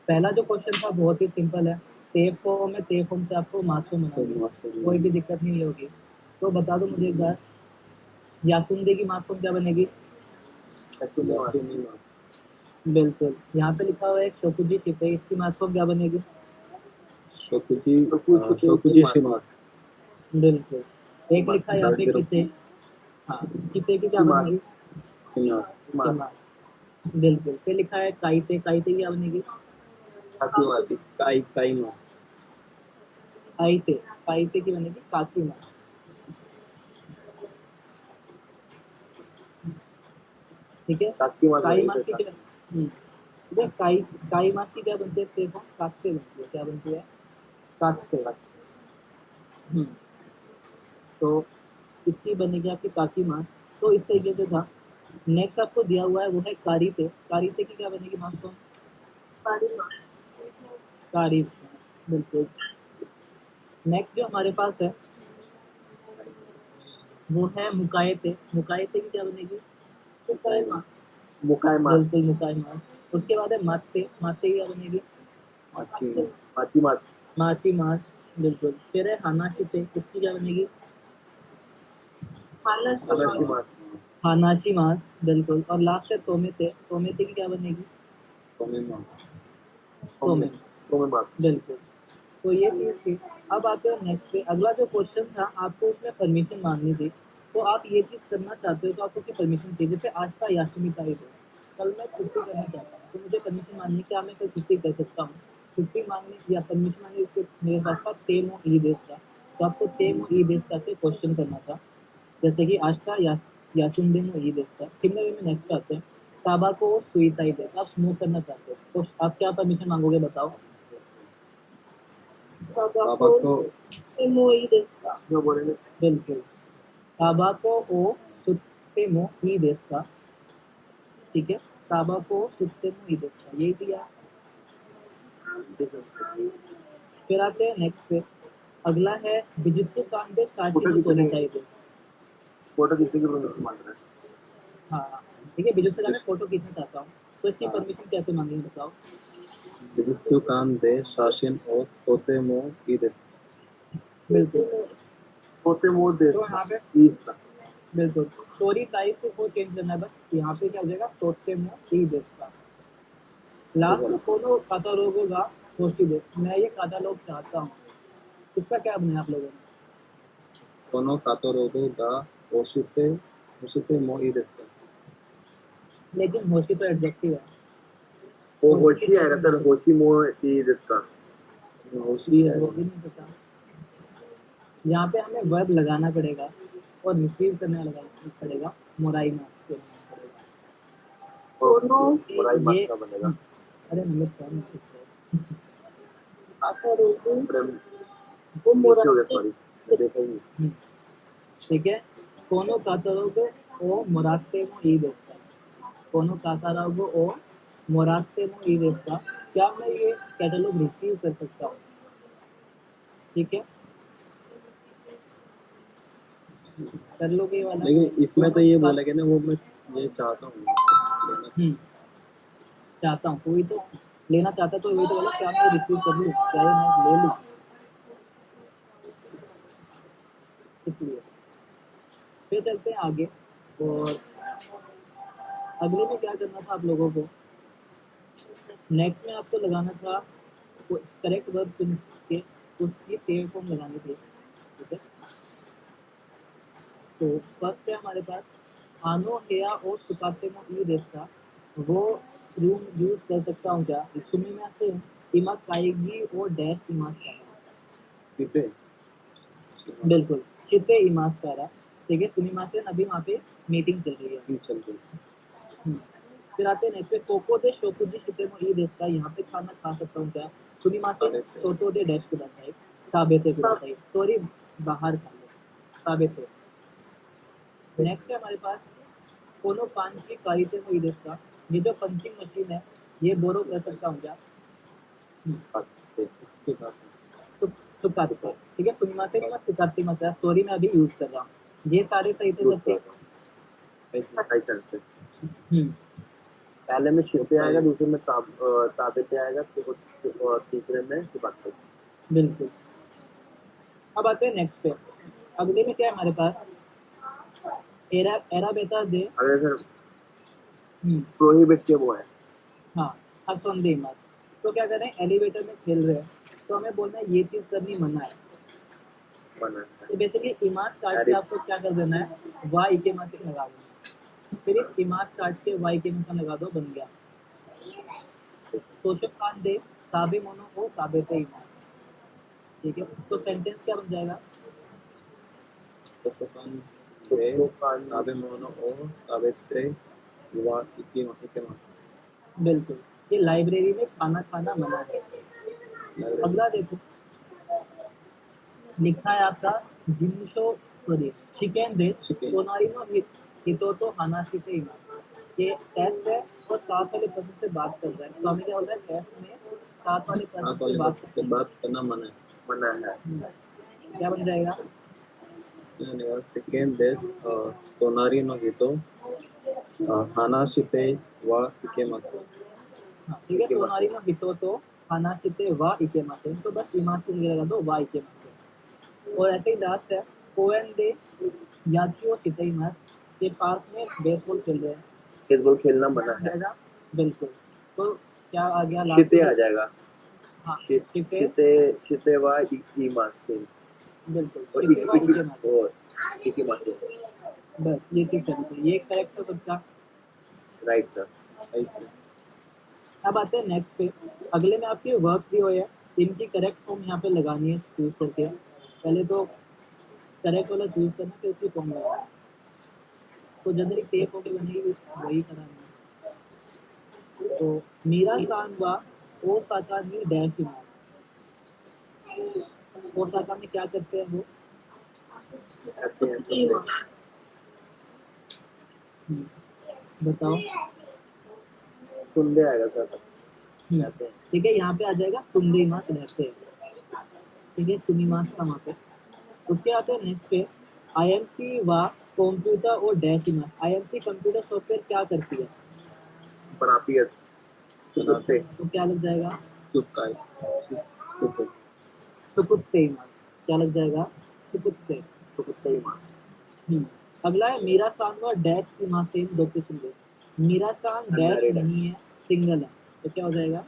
पहला जो क्वेश्चन था बहुत ही सिंपल है, ते फॉर्म है, ते फॉर्म से आपको मासो बनाना, कोई भी दिक्कत नहीं होगी। तो बता दो मुझे एक बार, यासुंदे की मासो क्या बनेगी? बिल्कुल, यहाँ पे लिखा हुआ है शोकुजी शिपे, इसकी मासो क्या बनेगी? शोकुजी शिमास। बिल्कुल, एक लिखा है यहाँ पे किते, हाँ किते की क्या बनेगी? शिमास। बिल्कुल, फिर लिखा है काइते, काइते की क्या बनेगी? काइते, काइते की बनेगी काकीमा। ठीक है, काई मास की क्या? काई काई मास की क्या बनती है? देखो काकते बनती है, क्या बनती है? काकते। तो इसकी बनेगी आपकी काकी मास। तो इस तरीके से था। नेक्स्ट आपको दिया हुआ है वो है कारीते, कारीते की क्या बनेगी मास? तो कारी, बिल्कुल। नेक्स्ट जो हमारे पास है वो है मुकायते, मुकायते की क्या बनेगी? बिल्कुल मुकाई मास। उसके बाद है माते, माते की क्या बनेगी? मासी मास। बिल्कुल, फिर है हानाशिते, इसकी क्या बनेगी? हानाशी मास। बिल्कुल, और लास्ट है तोमेते, तोमेते की क्या बनेगी? तोमे, बिल्कुल। तो ये चीज थी। अब आते हैं नेक्स्ट पे, अगला जो क्वेश्चन था आपको उसमें परमिशन मांगनी थी। तो आप ये चीज करना चाहते हो तो आपको उसकी परमिशन चाहिए। जैसे आज का यासुमी तारीख है, कल मैं छुट्टी करना चाहता हूँ, तो मुझे परमिशन मांगनी, क्या मैं कल छुट्टी कर सकता हूँ? छुट्टी मांगने या परमिशन मांगने उसके मेरे पास था तेमो ई देश का। तो आपको तेमो ई देश का से क्वेश्चन करना था। जैसे कि आज का यासुंदे मो ई देश का। सिमिलर वे में नेक्स्ट आते हैं, ताबाको सुईताई देश, आप स्मोक करना चाहते हो तो आप क्या परमिशन मांगोगे बताओ? बिल्कुल, ताबाको ओ सुत्तेमो ई देश का। ठीक है, ताबाको सुत्तेमो ई देश का, यही दिया। फिर आते हैं नेक्स्ट पे, अगला है बिजुत्सु कांडे साशी नो सोनिताई देश। फोटो खींचने की परमिशन मांग रहा है। हाँ ठीक है, बिजुत्सु कांडे फोटो खींचना चाहता हूँ, तो इसकी परमिशन कैसे मांगेंगे बताओ? बिजुत्सु कांडे शासन और तोतेमो ई देश। बिल्कुल, तोतेमो देश। तो यहाँ पे बिल्कुल स्टोरी टाइप को चेंज करना है बस। यहाँ पे क्या हो जाएगा? तोतेमो ई देश का। लास्ट में कोनो कातालोग होगा होशी देश, मैं ये कातालोग चाहता हूँ, इसका क्या बनाया आप लोगों ने? कोनो कातोरोगो गा ओशिते ओशिते मो ई देश का। लेकिन होशी तो एडजेक्टिव है। वो होशी आएगा सर, होशी मो ई देश का। होशी है, वो भी नहीं पता। यहाँ पे हमें वर्ब लगाना पड़ेगा और रिसीव करने लगाना पड़ेगा, मोराई मास के मोराई मास ये का बनेगा। अरे मतलब क्या नहीं सकते। ठीक है, कोनो कातारोगो ओ मोराते मो ई देश का, कोनो कातारोगो ओ मोराते मो ई देश का। क्या मैं ये कैटलॉग रिसीव कर सकता हूँ? ठीक है, कर लोगे ये वाला? लेकिन इसमें तो ये बोला गया ना, वो मैं ये चाहता हूँ चाहता हूँ, कोई तो लेना चाहता तो वही तो बोला, क्या मैं रिसीव कर लूँ, क्या ये मैं ले लूँ? इसलिए फिर चलते हैं आगे। और अगले में क्या करना था आप लोगों को? नेक्स्ट में आपको लगाना था करेक्ट वर्ब चुन के उसकी पेयर फॉर्म लगानी थी। ठीक है, तो फर्स्ट है हमारे पास आनो हेया और सुकाते मो ई देता, वो रूम यूज कर सकता हूँ क्या? सुमी में से इमा काएगी और डैश इमास कारा। बिल्कुल, चिते इमास कारा। ठीक है, सुमी में से अभी वहाँ पे मीटिंग चल रही है। फिर आते हैं नेक्स्ट पे, कोको दे शोकुजी शिते मो ई देता, यहाँ पे खाना खा सकता हूँ क्या? सुमी मासे सोतो दे डैश के बताइए, साबेते के बताइए, सॉरी बाहर खा लो, साबेते। नेक्स्ट है हमारे पास कोनो पांची कारीते मो ई देता, ये जो पंचिंग मशीन है ये बोरो कर सकता हूँ क्या? सुकाते, ठीक है, सुनिमा से मैं सुकाती मत, सॉरी मैं अभी यूज कर रहा हूँ, ये सारे सही थे सबके। पहले में शिफ्टे आएगा, दूसरे में ताबे पे आएगा, और तीसरे में सिपाते। बिल्कुल। अब आते हैं नेक्स्ट पे। अगले में क्या है हमारे पास, एरा एरा बेटा दे। अगर सर हम्म, प्रोहिबिट के वो है, हाँ, असंदेह मत। तो क्या करें, एलिवेटर में खेल रहे हैं तो हमें बोलना है ये चीज़ करनी मना है। मना तो बेसिकली इमाज काट के आपको क्या कर देना है, वाई के माते लगा देना। फिर इस इमाज काट के वाई के माते लगा दो, बन गया। तोशक कान दे ताबे मोनो हो ताबे पे इमाज। ठीक है, तो सेंटेंस क्या बन जाएगा, Totokan तो de कान tabe mono o tabe tre wa ikema. बिल्कुल। ये लाइब्रेरी में खाना खाना मना है। अगला देखो, लिखा है आपका जिनशो सॉरी चिकन देश Chicken. तोनारी नो हितोतो हानाशी से इमाज। ये टेस्ट है और साथ वाले पर्सन से बात कर रहा है, तो हमें क्या बोलता है, टेस्ट में साथ वाले पर्सन हाथ से वाले बात वक्त से बात करना मना है. मना है। क्या बन जाएगा, Second des tonari no hito hanashite wa ikemasu. हाँ, ठीक है, तोनारी नो हितोतो हानाशी से वा इकेमासे, तो बस इमाज से लगा दो वा इकेमासे। और ऐसे ही लास्ट है, कोएन दे याचियो सिते इमाज। ये पार्क में बेसबॉल खेल रहे हैं, बेसबॉल खेलना मना है। जाएगा। बिल्कुल। तो क्या आ गया लास्ट शिते में? आ जाएगा। हाँ, शिते शिते, शिते वा इकीमासे बिल्कुल, और शिते वा इकेमासे। और इकीमासे। बस ये चीज चलती है, ये करेक्ट है बच्चा। Right sir. अब आते हैं नेक्स्ट पे। अगले में आपके वर्क दिए हुए हैं, इनकी करेक्ट फॉर्म यहाँ पे लगानी है चूज करके। पहले तो करेक्ट वाला चूज करना, फिर उसकी फॉर्म लगाना। तो जनरली टेप होके बनेगी वही कराना है। तो मीरा कान वा ओ साका नी डैश इमाज। ओ साका में क्या करते हैं वो, ऐसे हैं। बताओ। सुनने आएगा सर। ठीक है, यहाँ पे आ जाएगा सुंदे मास रहते हैं। ठीक है, सुनी मास का वहाँ पे। उसके आते हैं नेक्स्ट पे, IMC व कंप्यूटर और डैश मास। IMC कंप्यूटर सॉफ्टवेयर क्या करती है, बनाती है। सुनते तो क्या लग जाएगा, Sukai. सुकुत्ते मास। क्या लग जाएगा, सुकुत्ते। सुनते ही मां। अगला है मीरा सांग और डैश की माँ से दो क्वेश्चन दे। मीरा सांग डैश Unmarried है। नहीं है, सिंगल है, तो क्या हो जाएगा,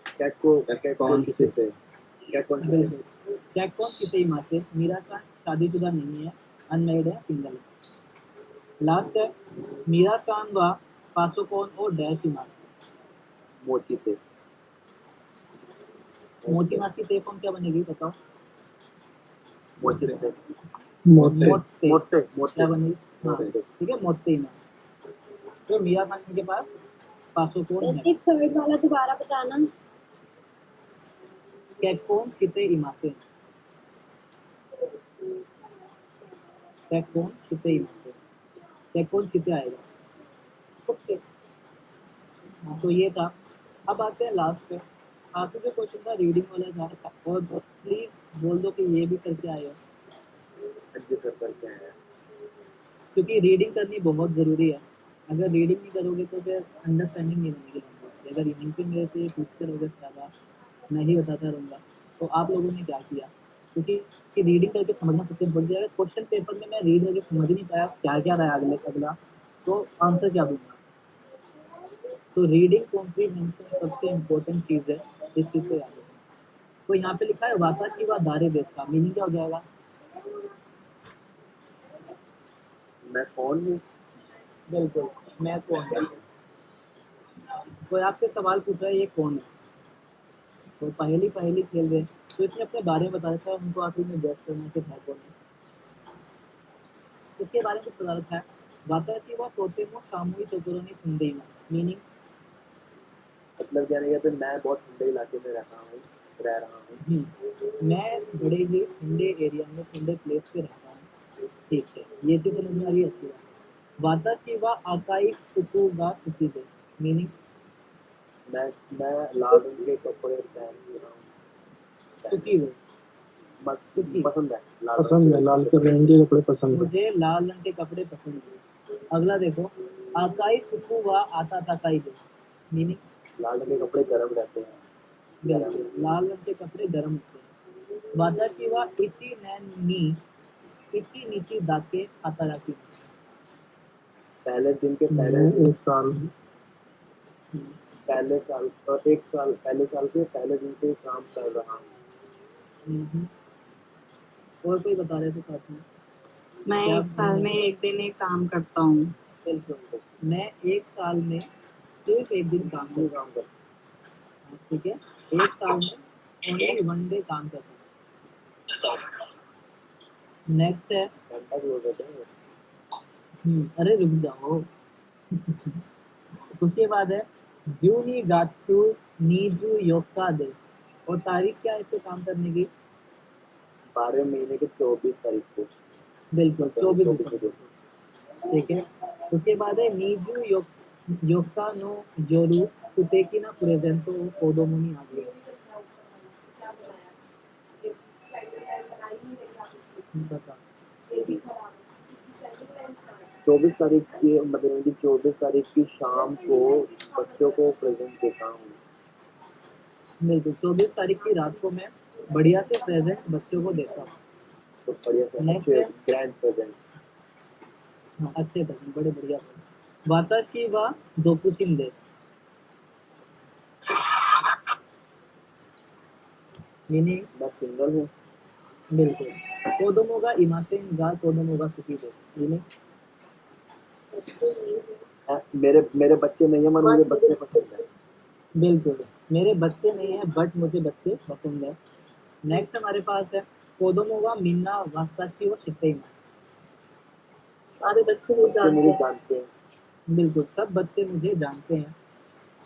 क्या कौन से क्या कौन से बिल्कुल। क्या कौन किसी माँ से, मीरा सांग शादीशुदा नहीं है, अनमेरिड है, सिंगल है। लास्ट है मीरा सांग व पासोकॉन और डैश की माँ से। मोची से। मोची माँ की से फॉर्म क्या बनेगी बताओ, मोची से। मोत्ते। मोते मोते क्या बनेगी, हाँ ठीक है, मोत्ते माँ। तो मीरा सांग के पास पासोकॉन है। थर्ड वाला दोबारा बताना। कैकॉन किते इमासे, कैकॉन किते इमासे, कैकॉन किते आएगा, ओके। हाँ, तो ये था। अब आते हैं लास्ट पे। आखिर जो क्वेश्चन था रीडिंग वाला था, और प्लीज बोल दो कि ये भी करके आए हो, एडजस्ट करके आए हैं। क्योंकि रीडिंग करनी बहुत ज़रूरी है। अगर रीडिंग नहीं करोगे तो फिर अंडरस्टैंडिंग नहीं बनेगी लैंग्वेज। अगर यहीं पे मेरे से पूछते रहोगे ज़्यादा, मैं ही बताता रहूँगा, तो आप लोगों ने क्या किया, क्योंकि रीडिंग करके समझना सबसे इम्पोर्टेंट है। अगर क्वेश्चन पेपर में मैं रीड करके समझ ही नहीं पाया क्या क्या रहा है अगला, तो आंसर क्या दूंगा। तो रीडिंग कॉम्प्रीहेंशन सबसे इम्पोर्टेंट चीज़ है, इस चीज़ को याद रखना। तो यहाँ पे लिखा है वाताशी व दारे देश का मीनिंग क्या हो जाएगा, मैं कौन हूँ? बिल्कुल, मैं कौन हूँ। कोई आपसे सवाल पूछ रहा है ये कौन है, तो पहली खेल रहे हैं, तो इसने अपने बारे में बता रखा है, उनको आखिर में गेस करना है कि है कौन है। इसके बारे में कुछ बता रखा है, वाताशी व तोते मो सामूहिक तोतरो ने सुंदे मीनिंग, मतलब क्या नहीं है, तो मैं बहुत ठंडे इलाके में रह रहा हूँ। मैं बड़े ही ठंडे एरिया में, ठंडे प्लेस पे रहता हूँ। ठीक है, ये चीज़ समझ में आ रही है, अच्छी बात। वाताशी व आकाई सुकु व सुखीदे मीनिंग, मैं लाल रंग के कपड़े पहन रहा हूँ। सुखी हो, पसंद है लाल के रंग के कपड़े पसंद है। मुझे लाल रंग के कपड़े पसंद है। अगला देखो, आकाई फुकू व आता ताकाई दे, मीनिंग लाल रंग के कपड़े गर्म रहते हैं। लाल रंग के कपड़े गर्म होते हैं। वाताशी व इची नैन नी इची नीची दाके हाताराकी, पहले दिन के पहले एक साल पहले साल एक साल के पहले दिन से काम कर रहा हूँ। और कोई बता रहे थे साथ में? मैं क्या एक साल में एक दिन एक काम करता हूँ। बिल्कुल, मैं एक साल में सिर्फ एक दिन काम करता हूँ, ठीक है। एक साल में ओनली वन डे काम करता हूँ। नेक्स्ट है, घंटा भी हो जाता है। अरे रुक जाओ। उसके बाद है जूनी गात्सु नीजू योक्का दे, और तारीख क्या है इसको काम करने की? 12 महीने के 24 तारीख को। बिल्कुल 24 24 दिसंबर, ठीक है। उसके बाद है नीजू योक्का नो जोरू सुतेकी ना प्रेजेंटो कोडोमोनी आ गई। बता। 24 तारीख की मतलब कि 24 तारीख की शाम को बच्चों को प्रेजेंट देता हूँ। बिल्कुल 24 तारीख की रात को मैं बढ़िया से प्रेजेंट बच्चों को देता हूँ। तो बढ़िया से Next अच्छे है? Grand present. हाँ, अच्छे प्रेजेंट, बड़े बढ़िया प्रेजेंट। वाताशी वा दोकुचिन दे, मीनिंग मैं सिंगल हूँ। बिल्कुल कोदोमो गा इमासेन गा कोदोमो गा सुखी दे, मीनिंग मेरे बच्चे नहीं है, मगर मुझे बच्चे पसंद है। बिल्कुल मेरे बच्चे नहीं है बट मुझे बच्चे पसंद है। नेक्स्ट हमारे पास है कोदोमो वा मिन्ना वाताशी वा शितेइमा, सारे बच्चे मुझे बच्चे मुझे जानते जानते हैं। हैं। बिल्कुल सब बच्चे मुझे जानते हैं।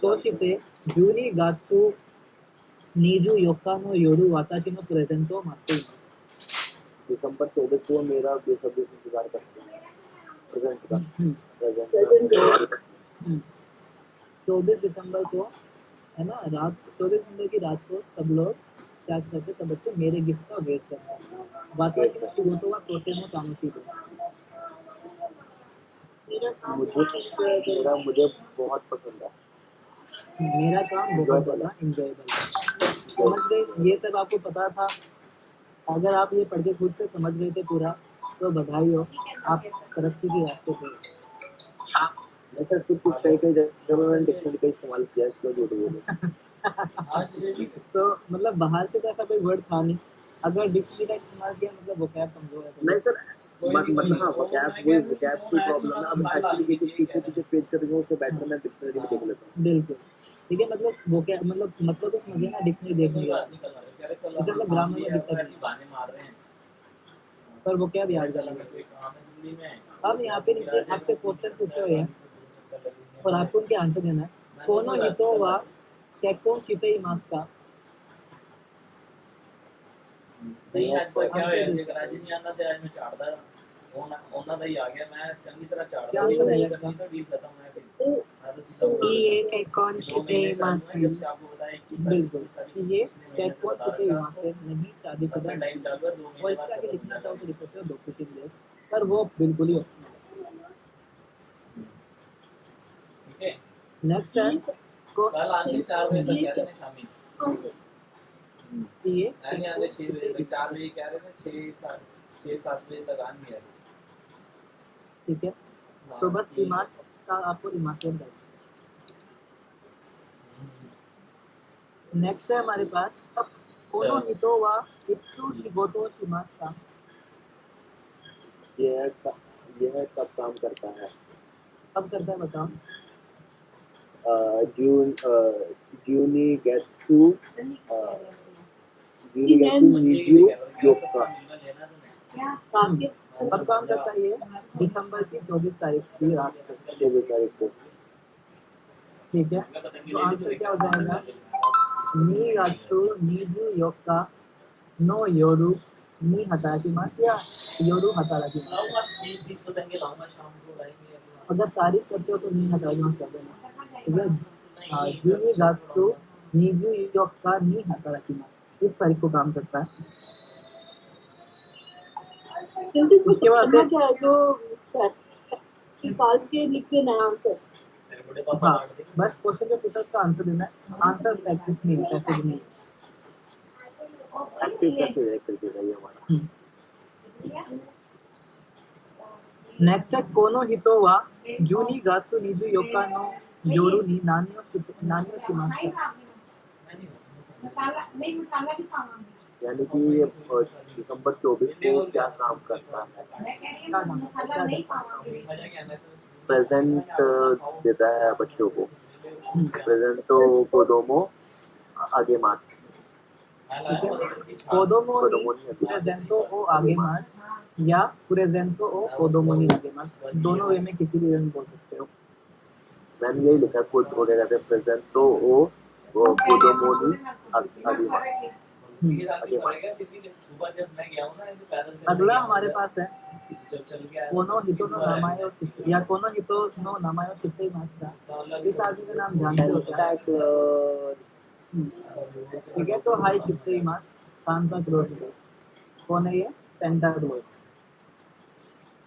तो शिते जूनी गात्सु नीजू योक्का नो योरू वाताशी नो प्रेजेंटो माते दिसंबर 24 को मेरा बेसब्री से इंतजार करते हैं प्रेजेंट का। प्रेजेंट 24 दिसंबर को है ना, रात 24 दिसंबर की रात को सब लोग क्या करते, सब बच्चे मेरे गिफ्ट का वेट करते हैं। वाताशी नो शिगोतो वा तोतेमो तानुशी दे, मुझे बहुत पसंद है। मेरा काम बहुत ज़्यादा इंजॉयबल है। समझ गए, ये सब आपको पता था। अगर आप ये पढ़ के खुद से समझ गए थे पूरा तो बधाई हो, आप तरक्की के रास्ते पे। मैं सर कुछ कई जगह मैंने डिक्शनरी का इस्तेमाल किया, इसको झूठ बोलो। तो मतलब बाहर से तो ऐसा कोई वर्ड था नहीं, अगर डिक्शनरी का इस्तेमाल किया मतलब वो क्या कमजोर है तो नहीं सर, मतलब हाँ वोकैब की प्रॉब्लम है। अब एक्चुअली ये पीछे पेज कर रहे हो तो बैठ कर मैं डिक्शनरी में देख लेता हूँ। बिल्कुल ठीक है। मतलब वो क्या मतलब तो समझिए ना, डिक्शनरी देखने का मतलब ग्रामर में दिक्कत नहीं, पर वो क्या भी याद कर लेंगे। अब यहाँ पे नीचे आपसे क्वेश्चन पूछे हुए हैं और आपको उनके आंसर देना है। कोनो हितो वा केको शिते मास का ਨਹੀਂ ਅੱਜ ਤਾਂ ਕਿਆ ਹੋਇਆ ਸੀ ਅੱਜ ਨਹੀਂ ਆਂਦਾ ਤੇ ਅੱਜ ਮੈਂ ਝਾੜਦਾ ਉਹਨਾਂ ਦਾ ਹੀ ਆ ਗਿਆ ਮੈਂ ਚੰਗੀ ਤਰ੍ਹਾਂ ਝਾੜਦਾ ਨਹੀਂ ਕਰਨੀ ਤਾਂ ਡੀਲ ਖਤਮ ਹੈ ये कौन शिते मास में? बिल्कुल ये केको शिते मास से नहीं शादीशुदा टाइम चल रहा 2 और इसका आगे लिखना चाहो तो लिख सकते हो दोकुचिन, पर वो बिल्कुल ही ठीक है। नेक्स्ट है को कल आने 4 बजे तक कह रहे थे शामी, ये नहीं आने 6 बजे तक, 4 बजे कह रहे थे 6-7 बजे तक आने यार। ठीक है। तो बस दिमाग का आपको दिमाग से करना। नेक्स्ट है हमारे पास अब कोनो हितो वा इत्सु शिगोतो शिमास का, यह कब काम करता है? अब करता है बताओ। जूनी गेट्स टू नीजू योक्का। काम अब काम करता है ये दिसंबर की 24 तारीख की रात को, 24 तारीख को। ठीक है। तो आंसर क्या हो जाएगा? नी रात्सु नीजू योक्का नो योरू नी हताराकिमास या योरू हताराकिमास। 30 पतंगे लाऊंगा शाम को लाएंगे। अगर तारीफ करते हो तो नी हताराकिमास कर देना, ठीक है। जूनी रात्सु नीजू योक्का नी हताराकिमास इस तारीख को काम करता है। उसके बाद क्या है जो निकाल के लिख देना है आंसर। तेरे बड़े पापा हाँ डांट देंगे। बस क्वेश्चन जो पूछा उसका आंसर देना है, आंसर प्रैक्टिस नहीं है, पैसेज नहीं। एक्टिव कैसे है करके ये हमारा नेक्स्ट है कोनो हितो वा जूनी गातु निजु योकानो योरु नि नानियो नानियो शिमास्ता। यानी कि ये दिसंबर 24 को क्या काम करता है। मजा क्या है, मैं तो प्रेजेंट देता है बच्चों को। प्रेजेंटो कोदोमो आगे मार्च। कोदोमो कोदोमो नि नहीं आगे प्रेजेंटो ओ आगे मार्च या प्रेजेंटो ओ कोदोमो नि आगे मार्च, दोनों वे में किसी भी वे में बोल सकते हो। मैंने यही लिखा है खुद हो गया प्रेजेंटो ओ कोदोमो नि आगे मार्च। ये साथ ही पड़ेगा किसी ने सुबह जब मैं गया हूँ ना ऐसे पैदल चल अगला हमारे पास है जब चल के आया कोनो हितो नो नामायो चित्ते या कोनो हितो नो नामायो चित्ते मास्ता। इस आदमी का नाम जानते हो क्या? ठीक है, तो हाई चित्ते मास सांता क्लॉज। कौन है ये? Santa Claus.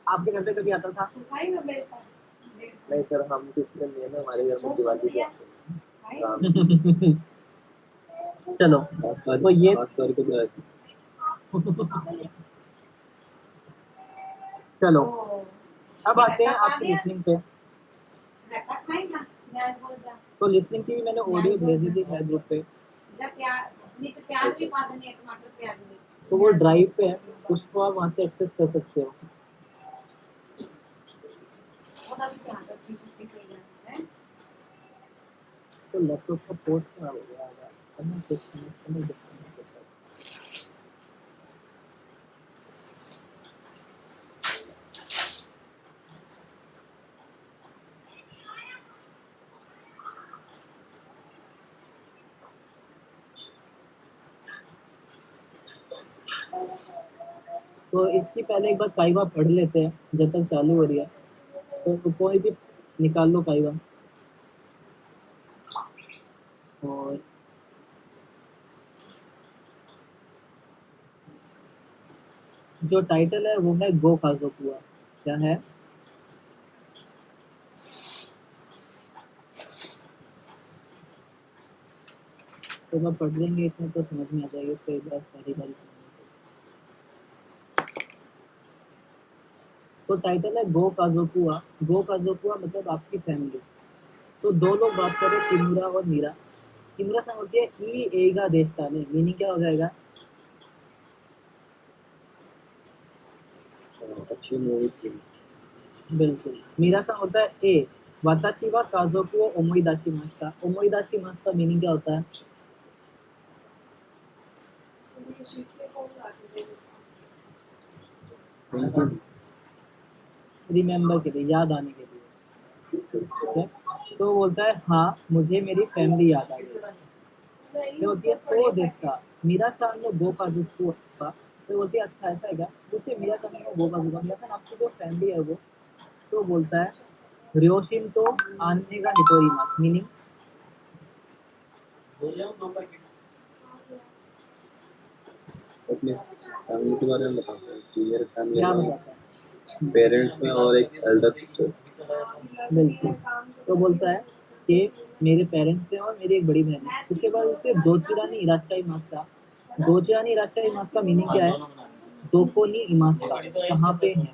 आपके घर पे कभी आता था? नहीं सर, हम क्रिश्चियन नहीं है ना, हमारे घर में दिवाली भी आते हैं। चलो तो ये खास करके जो है चलो अब आते हैं आपकी लिसनिंग पे। तो लिसनिंग की भी मैंने ऑडियो भेजी थी है ग्रुप पे, तो वो ड्राइव पे है, उसको आप वहाँ से एक्सेस कर सकते हो। तो लैपटॉप का पोर्ट खराब हो गया होगा, करना कुछ नहीं, करना कुछ नहीं। तो इसकी पहले एक बार काइवा पढ़ लेते हैं जब तक चालू हो रही है। तो कोई भी निकाल लो काइवा। और जो टाइटल है वो है गो काजोकुआ। क्या है? तो जब पढ़ लेंगे इसमें तो समझ में आ जाएगी, उसको एक बार सारी बारी। तो टाइटल है गो काजोकुआ। गो काजोकुआ मतलब आपकी फैमिली। तो दो लोग बात कर रहे हैं, किमुरा और मीरा। किमुरा से होती है ई एगा देशता ने, मीनिंग क्या हो जाएगा? अच्छी मूवी थी। बिल्कुल। मीरा सा होता है ए वाताशी वा काजोकुओ ओमोइदाशी मास्ता। ओमोइदाशी मास्ता मीनिंग क्या होता है? रिमेम्बर के लिए, याद आने के लिए। ठीक है, तो बोलता है हाँ मुझे मेरी फैमिली याद आ गई। ये होती है सो देशका मीरा सान नो गो काजोकुआ। तो बोलती है अच्छा ऐसा है क्या? उससे मीरा सान नो गो काजोकुआ, मीरा सान आपकी जो फैमिली है वो। तो बोलता है रियोशिन तो आने का हितोरी मास, मीनिंग बोल जाऊँ 2 पैकेट अपने फैमिली के बारे में बताते हैं कि मेरे फैमिली क्या में बताता है? पेरेंट्स में और एक एल्डर सिस्टर। बिल्कुल। तो बोलता है कि मेरे पेरेंट्स हैं और मेरी एक बड़ी बहन है। उसके बाद उसके दोचिरानी इराशाई मास्ता। दोचिरानी इराशाई मास्ता मीनिंग क्या है? दोकोनी इमास्ता, कहाँ पे है?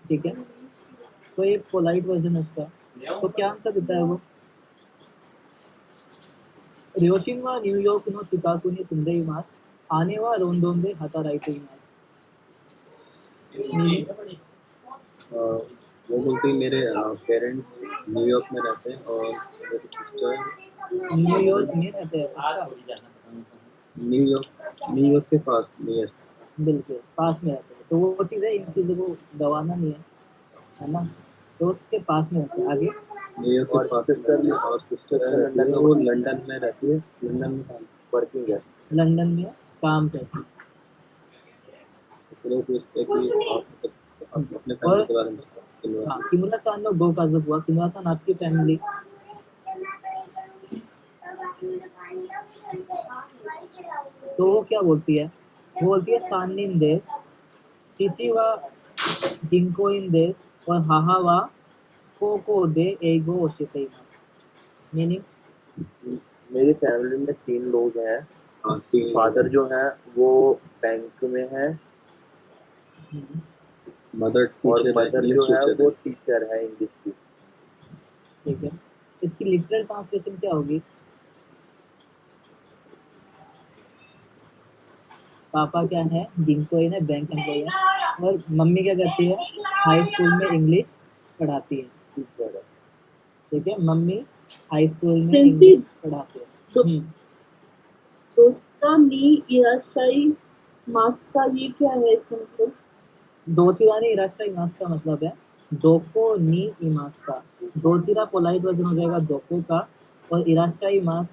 ठीक है, तो ये पोलाइट वर्जन है उसका। तो क्या आंसर देता है वो? रियोशिन वा न्यूयॉर्क नो चिकागो नि सुंदे मास आने वा रोंडोंडे हाताराइटे मास। वो बोलती है मेरे पेरेंट्स न्यूयॉर्क में रहते हैं और मेरी सिस्टर न्यूयॉर्क में रहते हैं। आज अच्छा, थोड़ी जाना न्यूयॉर्क के पास नियर। बिल्कुल पास में रहते हैं। तो वो चीज़ है, इन चीज़ों को गवाना नहीं है ना। तो उसके पास में रहते हैं। आगे न्यूयॉर्क के पास में और सिस्टर रहती है, वो लंदन में रहती है। लंदन में वर्किंग है। लंदन में काम करते हैं। तो पूछते हैं कि अपने और फैमिली के बारे में बताओ। हाँ, किमुरा सान नो गो काजोकुआ। किमुरा सान आपकी फैमिली। तो वो क्या बोलती है? वो बोलती है सानिन देश चिची वा जिंको इन देश और हाहा वा को दे एगो ओशिते मीनिंग मेरी फैमिली में 3 लोग हैं। हाँ, 3 फादर जो है वो बैंक में है मदर और टीचर है, मदर इंग्लिश जो है टीचर वो है। टीचर है इंग्लिश की। ठीक है, इसकी लिटरल ट्रांसलेशन क्या होगी? पापा क्या है, जिनको है बैंक एम्प्लॉय है, और मम्मी क्या करती है, हाई स्कूल में इंग्लिश पढ़ाती है। टीचर है। ठीक है, मम्मी हाई स्कूल में Sensi, इंग्लिश पढ़ाती है। दोस्ता नी इराशाई मास का ये क्या है इसका मतलब? दोतीरा नी इराशाई मास का मतलब है दोको नी इमास का। दोतीरा पोलाइट वर्जन हो जाएगा दोको का, और इराशाई मास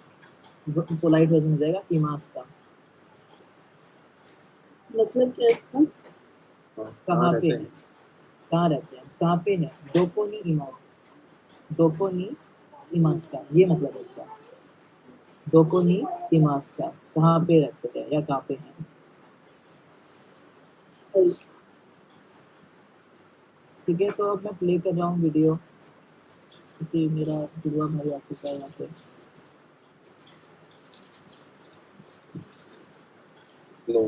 पोलाइट वर्जन हो जाएगा इमास का। मतलब क्या है इसका? कहाँ पे रहते है, हैं? कहाँ रहते हैं, कहाँ पे है, दोको नी इमास, दोको नी इमास का ये मतलब है इसका। दोको नी इमास का कहाँ पे रहते हैं या कहाँ पे हैं। ठीक है, तो अब मैं प्ले कर रहा हूँ वीडियो, क्योंकि मेरा जुड़वा भाई आ चुका है यहाँ पे। लो,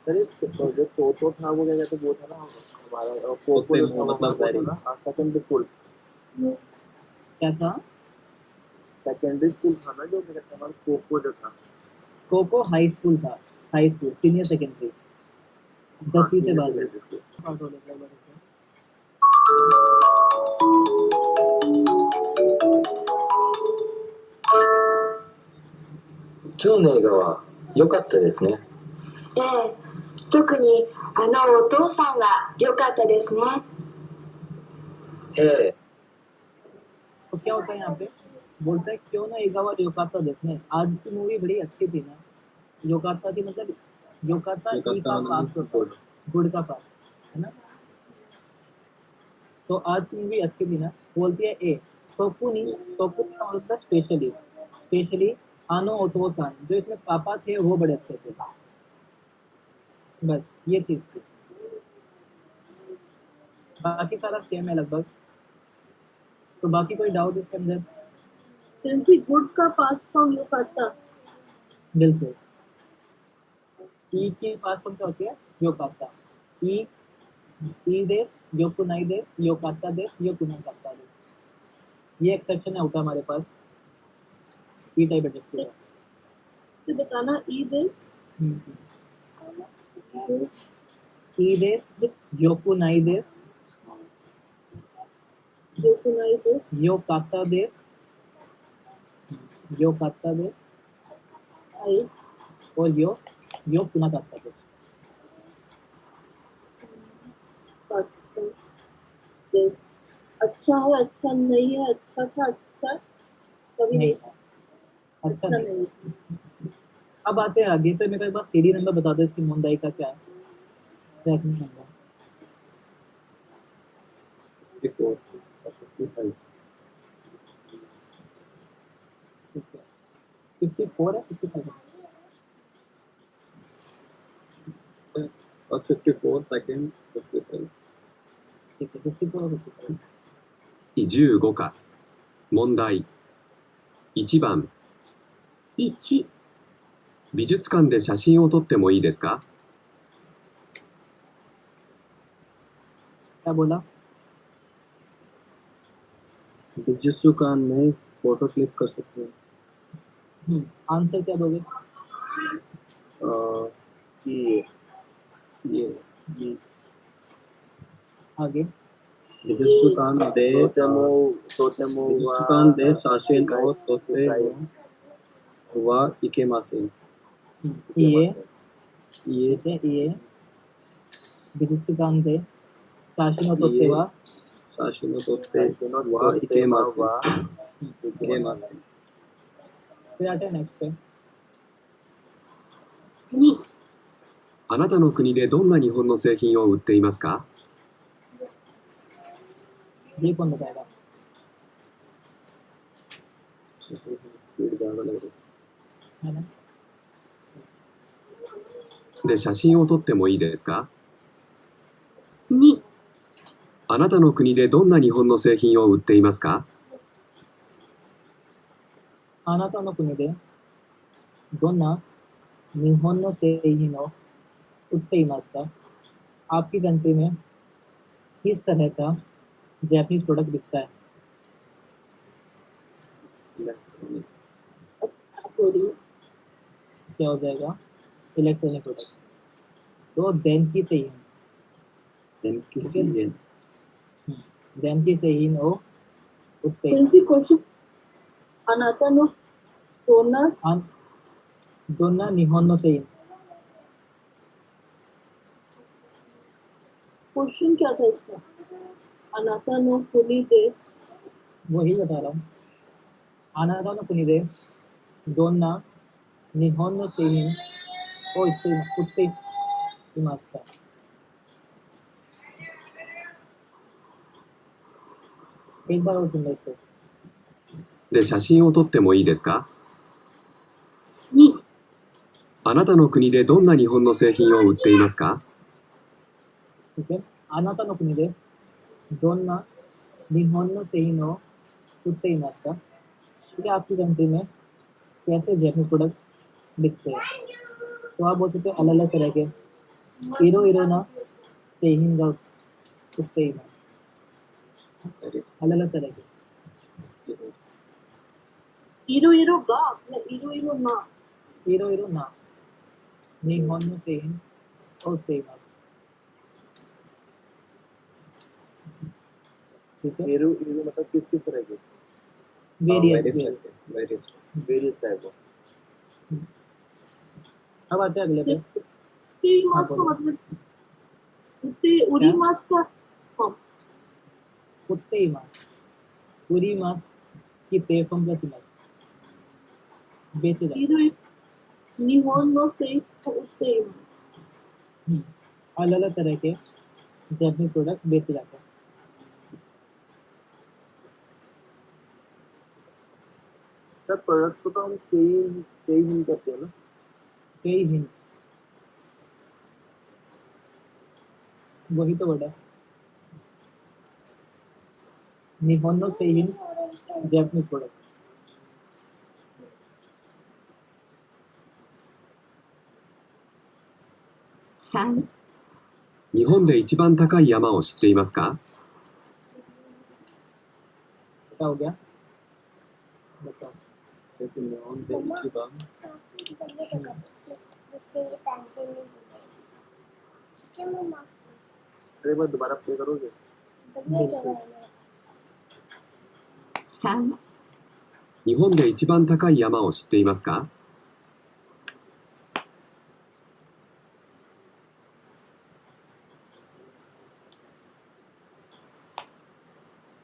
सर जो तो था वो क्या कहते, वो था ना हमारा तोते कोको मुंह मतलब very। Secondary school. क्या था? सेकेंडरी स्कूल था ना जो क्या कहते हैं हमारा कोको जो था। कोको हाई स्कूल था, हाई स्कूल सीनियर सेकेंडरी, 10वीं से बाद में। स्कूल। पार्ट हो जाएगा बड़े से। 今日の映画は良かったですね。ええ、特にお父さんは良かったですね。ええ、 तो क्या होता है यहाँ पे, बोलता है क्यों ना एगावा योकाता देखने, आज की मूवी बड़ी अच्छी थी ना। योकाता थी मतलब योकाता ई का पास होता है, गुड का पास है ना। तो आज की मूवी अच्छी थी ना, बोलती है ए टोकुनी, टोकुनी का मतलब स्पेशली, स्पेशली आनो ओतोसान, जो इसमें पापा थे वो बड़े अच्छे थे। बस ये चीज थी, बाकी सारा सेम है लगभग। तो बाकी कोई डाउट इसके अंदर? सेंसी गुड का पास्ट फॉर्म योकाता। बिल्कुल, ई की पास फॉर्म क्या होती है, योकाता। ई ई देश, योकुनाई देश, योकाता देश, योकुनाकाता देश। ये एक्सेप्शन है होता हमारे पास ई टाइप एडजेक्टिव है। तो बताना ई देश, ई देश, योकुनाई देश, योकुनाई देश, योकाता देश, योकाता देश, आई और योकुनाकाता देश। काता देश। अच्छा है, अच्छा नहीं है, अच्छा था, अच्छा कभी नहीं नहीं, था, अच्छा अच्छा नहीं। नहीं। अब आते हैं आगे, तो मेरे को एक बार सीडी नंबर बता दो इसकी मोंदाई का क्या है, ट्रैक नंबर। 54, 55। 54 है, 55 है। First 54, second 55। ठीक है, 54 और 55। 15課問題1番1、美術館で写真を撮ってもいいですか क्या बोला? बिजुत्सुकान में फोटो क्लिक कर सकते हैं। आंसर क्या दोगे? ये आगे बिजुत्सुकान दे बिजुत्सुकान दे साशिन और तोते वा इकेमासे। ये बिजुत्सुकान दे साशिनो तोते वा साशिनो तोते वा इकेमासे। इकेमासे। फिर आते हैं नेक्स्ट पे। 2、あなたの国でどんな日本の製品を売っていますか ये कौन बताएगा? स्पीड ज़्यादा लग रही है ना। で写真を撮ってもいいですか 2、あなたの国でどんな日本の製品を売っていますか？あなたの国でどんな日本の製品を売っていますか? आपकी कंट्री में किस तरह का जैपनीज प्रोडक्ट बिकता है? इलेक्ट्रॉनिक क्या हो जाएगा? Electronic product. तो देन की सही है. NKCN देन की सही है वो उत्ते. Sensi question. Anata no donas दोनों निहोन नो सही. क्वेश्चन क्या था इसका? अनाथा नो कुनी दे वही बता रहा हूँ. आना था ना कुनी दे दोनों निहोन नो सही ओ इतने उत्ते इमास्ता. एक बार और सुन लो इसको. で、写真を撮ってもいいですか？にあなたの国でどんな日本の製品を売っていますか？ ठीक है. आना था ना कुनी दे दोनों निहोन नो सही नो उत्ते इमास्ता. ठीक है. आपकी कंट्री में कैसे जैपनीज प्रोडक्ट बिकते हैं? तो आप बोल सकते हो अलग अलग तरह के हीरो हीरोना सेहिन का उत्ते इमास्ता. अलग अलग तरह के हीरो हीरो गा या हीरो हीरो ना हीरो हीरो ना निहोन नो सेहिन उत्ते इमास्ता. ठीक है. हीरो हीरो मतलब किस तरह के वेरियस. वेरियस टाइप ऑफ अब आते हैं अगले पे. उत्ते मास का मतलब उत्ते उरी मास का फॉर्म उत्ते इमास पूरी मास की तेफम प्लस इमास बेचे जाते हीरो निहोन नो से उत्ते हैं. अलग अलग तरह के जैपनीज प्रोडक्ट बेचे जाते हैं. सर प्रोडक्ट को तो हम कई ही करते हैं ना. कई हिंद वही तो बड़ा निहोन नो सेहिन जैपनीज प्रोडक्ट. 3、日本で一番高い山を知っていますか？ क्या हो गया? बताओ. जैसे निहोन दे इचिबान अरे बार दोबारा प्ले करोगे. 3、日本で一番高い山を知っていますか？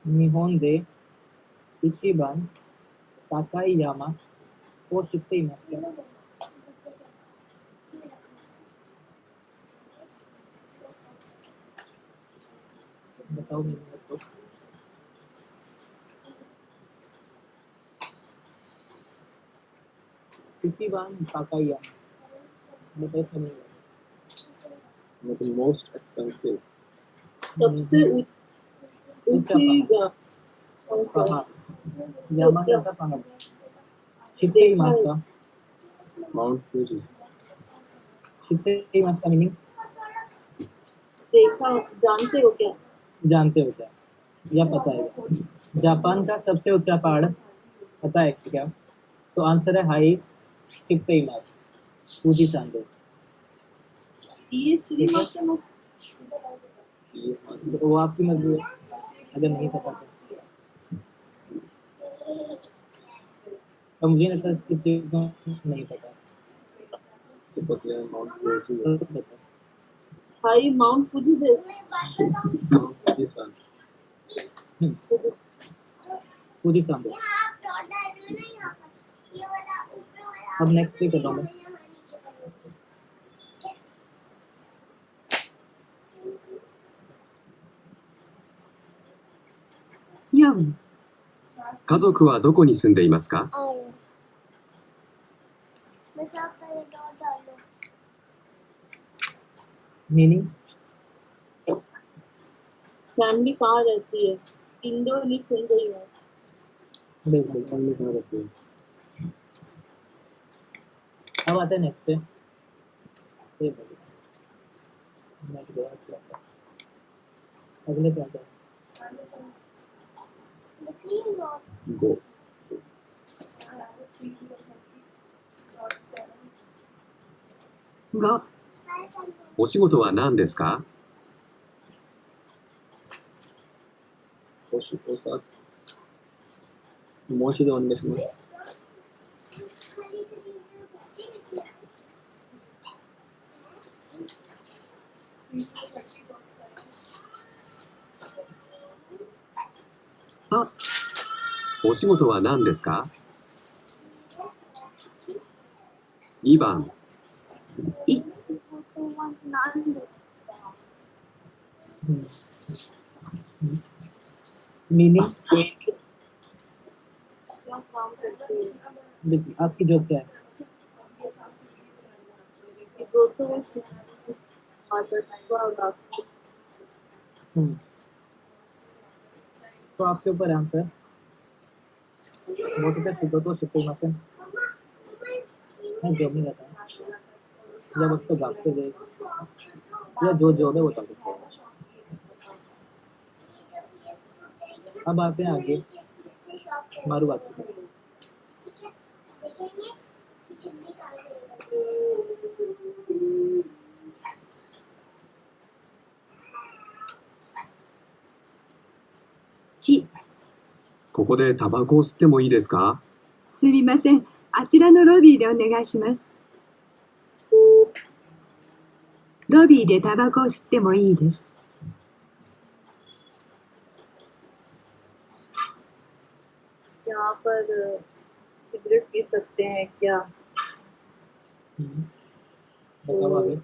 निहोन दे इचिबान ताकाई यामा ओ शित्ते इमास. बताओ मेरे को. इचिबान ताकाई यामा बताओ समझ. मतलब मोस्ट एक्सपेंसिव सबसे ऊंची गा कौन सा पहाड़. यामा का पहाड़ शित्ते इमास का. माउंट फूजी शित्ते इमास का मीनिंग देखा जानते हो क्या? जानते हो क्या या पता है? जापान का सबसे ऊंचा पहाड़ पता है क्या? तो आंसर है हाई शित्ते इमास फूजी सांदे. ये श्रीमत के मस्त ये वो आपकी मर्जी है अगर नहीं पता तो. और मुझे लगता है इस चीज को नहीं पता. तो पता है माउंट फूजी तो पता. हाई माउंट फुजी देश माउंट फूजी सन फूजी सांदे. अब नेक्स्ट पे कर रहा हूँ. 4、家族はどこに住んでいますか？ मीनिंग फैमिली कहाँ रहती है? इंदौर नहीं सुन रही हूँ। बिल्कुल। फैमिली कहाँ रहती है? अब आते हैं नेक्स्ट पे। ये बोलिए। नेक्स्ट पे क्या आता है? अगले पे आता है। गो 5、お仕事は何ですか？おさもう一度お願いします。お仕事は何ですか？ 2番、मीनिंग क्या काम करते हैं? देखिए आपकी जॉब क्या है? तो आपके ऊपर आंसर वो तो शुक्र तो शुक्र मासन मैं जॉब नहीं करता जब उसको भागते गए या जो जॉब है वो कर सकते हैं। अब आते हैं आगे मारू बात करते हैं।1、ここでタバコを吸ってもいいですか？すみません。あちらのロビーでお願いします。ロビーでタバコを吸ってもいいです。यहाँ पर सिगरेट पी सकते हैं क्या? बताओ आगे।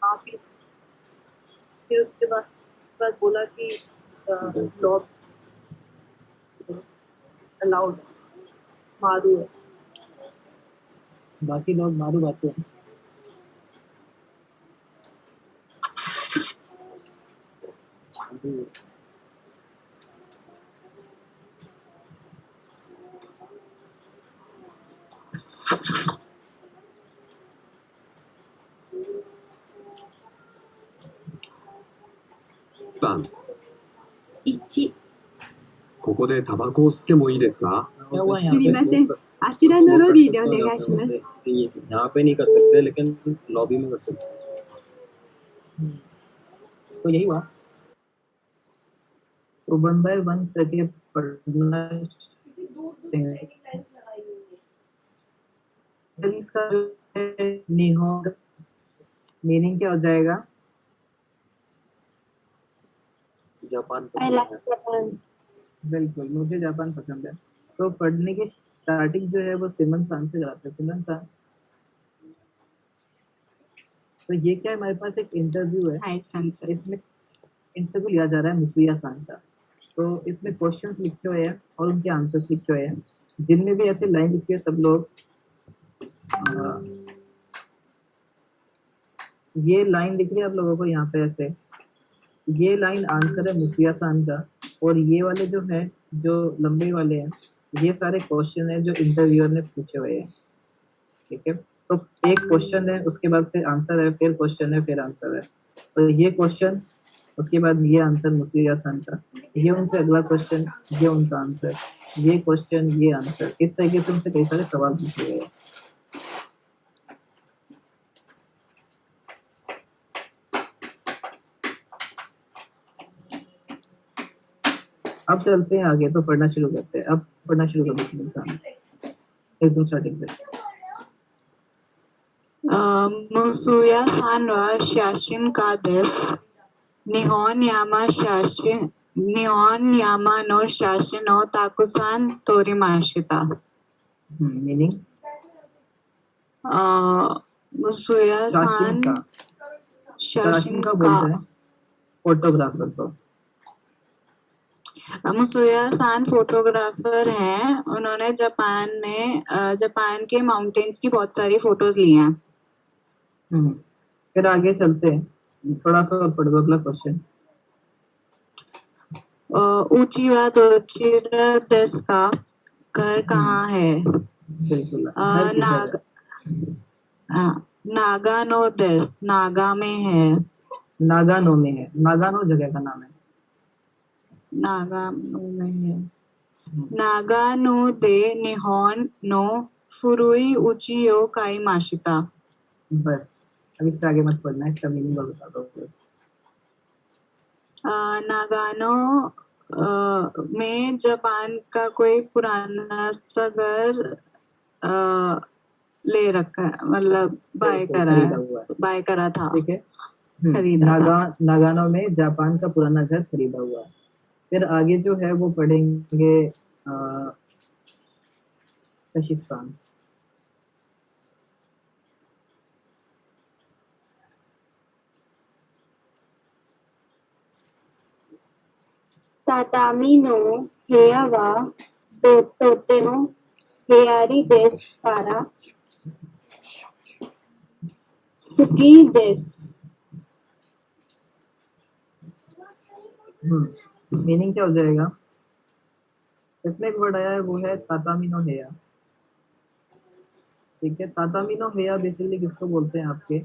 हाँ फिर उसके बाद बोला कि लॉब अलाउड मारू है। बाकी लोग मारू बात हैं।番、 1、ここでタバコを吸ってもいいですか？ क्या हुआ す यहाँ み पे? ません。あちらのロビーでお願いします。 यहाँ पे नहीं कर सकते लेकिन लॉबी में कर सकते हैं। तो यही हुआ। तो 1 by 1 करके पढ़ना है। इसका जो है निहो मीनिंग क्या हो जाएगा? जापान बिल्कुल मुझे जापान पसंद है। तो पढ़ने की स्टार्टिंग जो है वो सिमन सान से कराते हैं। सिमन सान तो ये क्या है हमारे पास एक इंटरव्यू है। हाय सनसेट। इसमें इंटरव्यू लिया जा रहा है मुसुया सान का। तो इसमें क्वेश्चंस लिखे हुए हैं और उनके आंसर्स लिखे हुए हैं। जिनमें भी ऐसे लाइन लिखी है सब लोग ये लाइन लिख रही है आप लोगों को यहाँ पे ऐसे। ये लाइन आंसर है मुसुया सान का और ये वाले जो है जो लंबे वाले हैं ये सारे क्वेश्चन है जो इंटरव्यूअर ने पूछे हुए हैं। ठीक है तो एक क्वेश्चन है उसके बाद फिर आंसर है फिर क्वेश्चन है फिर आंसर है। तो ये क्वेश्चन उसके बाद ये आंसर मुसुया सान का ये उनसे अगला क्वेश्चन ये उनका आंसर ये क्वेश्चन ये आंसर इस तरीके से उनसे कई सारे सवाल पूछे गए हैं। अब चलते हैं आगे तो पढ़ना शुरू करते हैं। अब पढ़ना शुरू कर देते हैं एकदम स्टार्टिंग से। मुसुया सान वा शाशिन का देस निहोन यामा नो शाशिन ओ ताकुसान तोरिमाशिता। मीनिंग मुसुया सान शाशिन का बोलते हैं फोटोग्राफर को। मुसुया सान फोटोग्राफर हैं। उन्होंने जापान के माउंटेन्स की बहुत सारी फोटोज ली हैं। फिर आगे चलते हैं, थोड़ा सा और पढ़ दो अगला क्वेश्चन। ऊंची वा दोचिरा देश का घर कहाँ है? बिल्कुल अ, नाग नागानो देश नागा में है। नागानो में है, नागानो जगह का नाम है। नागानो में है। नागानो दे निहोन नो फुरुई उची यो काई माशिता। बस अब इससे आगे मत पढ़ना है, इसका मीनिंग बता दो बस। नागानो में जापान का कोई पुराना सा घर ले रखा है, मतलब बाय करा खरीदा है, हुआ है, बाय करा था, ठीक है। खरीदा था। नागानो में जापान का पुराना घर खरीदा हुआ है। फिर आगे जो है वो पढ़ेंगे कशिस्तान। तातामी नो हेया वा तोते नो हेयारी देश कारा सुकी देश। मीनिंग क्या हो जाएगा? इसमें एक वर्ड आया है, वो है तातामी नो हेया, ठीक है। तातामी नो हेया बेसिकली किसको बोलते हैं आपके,